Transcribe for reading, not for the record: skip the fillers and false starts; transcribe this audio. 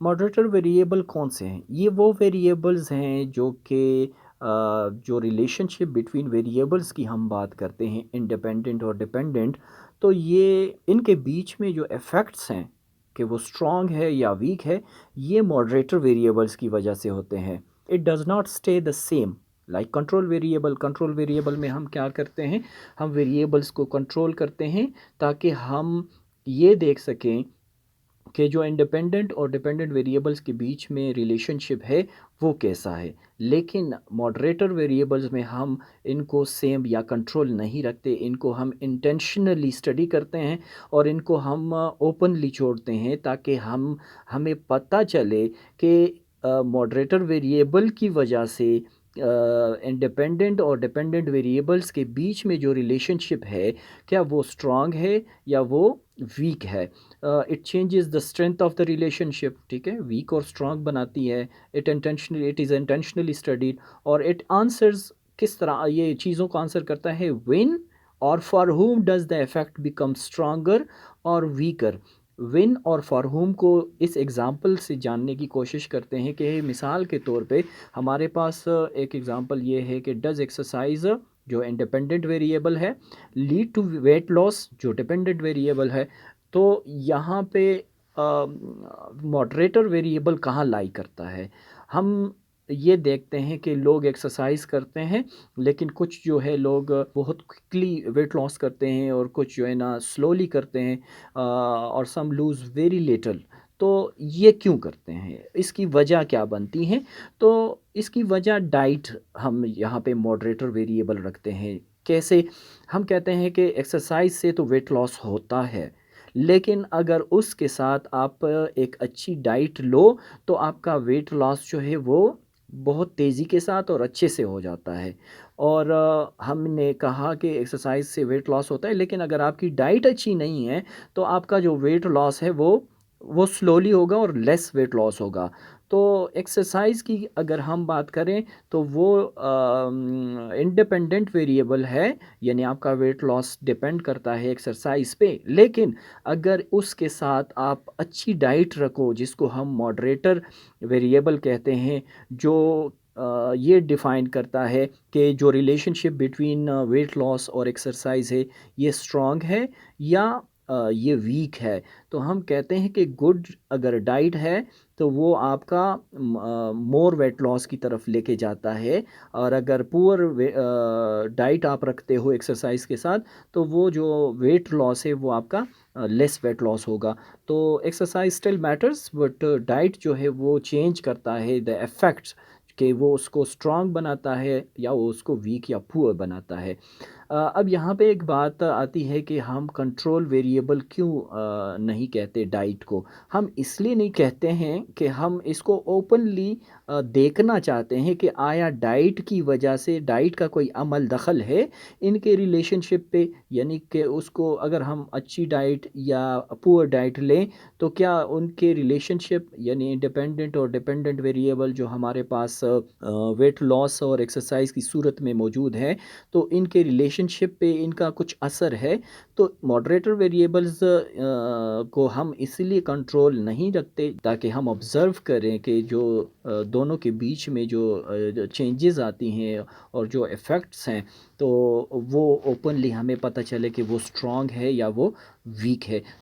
Moderator variable कौन से हैं? ये वो वेरिएबल्स हैं जो कि जो रिलेशनशिप बिटवीन वेरिएबल्स की हम बात करते हैं इंडिपेंडेंट और डिपेंडेंट, तो ये इनके बीच में जो इफ़ेक्ट्स हैं कि वो स्ट्रॉन्ग है या वीक है, ये मॉडरेटर वेरिएबल्स की वजह से होते हैं। It does not stay the same like control variable में हम क्या करते हैं, हम वेरिएबल्स को कंट्रोल करते हैं ताकि हम ये देख सकें कि जो इंडिपेंडेंट और डिपेंडेंट वेरिएबल्स के बीच में रिलेशनशिप है वो कैसा है। लेकिन मॉडरेटर वेरिएबल्स में हम इनको सेम या कंट्रोल नहीं रखते, इनको हम इंटेंशनली स्टडी करते हैं और इनको हम ओपनली छोड़ते हैं ताकि हमें पता चले कि मॉडरेटर वेरिएबल की वजह से इंडिपेंडेंट और डिपेंडेंट वेरिएबल्स के बीच में जो रिलेशनशिप है, क्या वो स्ट्रांग है या वो वीक है। It changes the strength of the relationship, ठीक है, वीक और स्ट्रांग बनाती है। इट इज़ इंटेंशनली स्टडीड और इट आंसर्स किस तरह ये चीज़ों को आंसर करता है, व्हेन और for whom does the effect become stronger और वीकर। विन और फॉर whom को इस एग्ज़ाम्पल से जानने की कोशिश करते हैं कि मिसाल के तौर पे हमारे पास एक एग्ज़ाम्पल ये है कि डज एक्सरसाइज जो इंडिपेंडेंट वेरिएबल है लीड टू वेट लॉस जो डिपेंडेंट वेरिएबल है। तो यहाँ पे मॉडरेटर वेरिएबल कहाँ लाई करता है, हम ये देखते हैं कि लोग एक्सरसाइज करते हैं लेकिन कुछ जो है लोग बहुत क्विकली वेट लॉस करते हैं और कुछ जो है ना स्लोली करते हैं और सम लूज़ वेरी लिटल। तो ये क्यों करते हैं, इसकी वजह क्या बनती है? तो इसकी वजह डाइट हम यहाँ पे मॉडरेटर वेरिएबल रखते हैं। कैसे? हम कहते हैं कि एक्सरसाइज से तो वेट लॉस होता है, लेकिन अगर उसके साथ आप एक अच्छी डाइट लो तो आपका वेट लॉस जो है वो बहुत तेज़ी के साथ और अच्छे से हो जाता है। और हमने कहा कि एक्सरसाइज से वेट लॉस होता है, लेकिन अगर आपकी डाइट अच्छी नहीं है तो आपका जो वेट लॉस है वो स्लोली होगा और लेस वेट लॉस होगा। तो एक्सरसाइज की अगर हम बात करें तो वो इंडिपेंडेंट वेरिएबल है, यानी आपका वेट लॉस डिपेंड करता है एक्सरसाइज पे। लेकिन अगर उसके साथ आप अच्छी डाइट रखो जिसको हम मॉडरेटर वेरिएबल कहते हैं, जो ये डिफ़ाइन करता है कि जो रिलेशनशिप बिटवीन वेट लॉस और एक्सरसाइज है ये स्ट्रॉन्ग है या ये वीक है। तो हम कहते हैं कि गुड अगर डाइट है तो वो आपका मोर वेट लॉस की तरफ लेके जाता है, और अगर पुअर डाइट आप रखते हो एक्सरसाइज के साथ तो वो जो वेट लॉस है वो आपका लेस वेट लॉस होगा। तो exercise still matters but diet जो है वो चेंज करता है द इफ़ेक्ट्स, कि वो उसको स्ट्रांग बनाता है या वो उसको वीक या पुअर बनाता है। अब यहाँ पे एक बात आती है कि हम कंट्रोल वेरिएबल क्यों नहीं कहते डाइट को। हम इसलिए नहीं कहते हैं कि हम इसको ओपनली देखना चाहते हैं कि आया डाइट की वजह से डाइट का कोई अमल दखल है इनके रिलेशनशिप पे, यानी कि उसको अगर हम अच्छी डाइट या पुअर डाइट लें तो क्या उनके रिलेशनशिप यानी इंडिपेंडेंट और डिपेंडेंट वेरिएबल जो हमारे पास वेट लॉस और एक्सरसाइज की सूरत में मौजूद है, तो इनके रिलेशनशिप पे इनका कुछ असर है। तो मॉडरेटर वेरिएबल्स को हम इसलिए कंट्रोल नहीं रखते ताकि हम ऑब्ज़र्व करें कि जो दोनों के बीच में जो चेंजेस आती हैं और जो इफ़ेक्ट्स हैं, तो वो ओपनली हमें पता चले कि वो स्ट्रॉन्ग है या वो वीक है।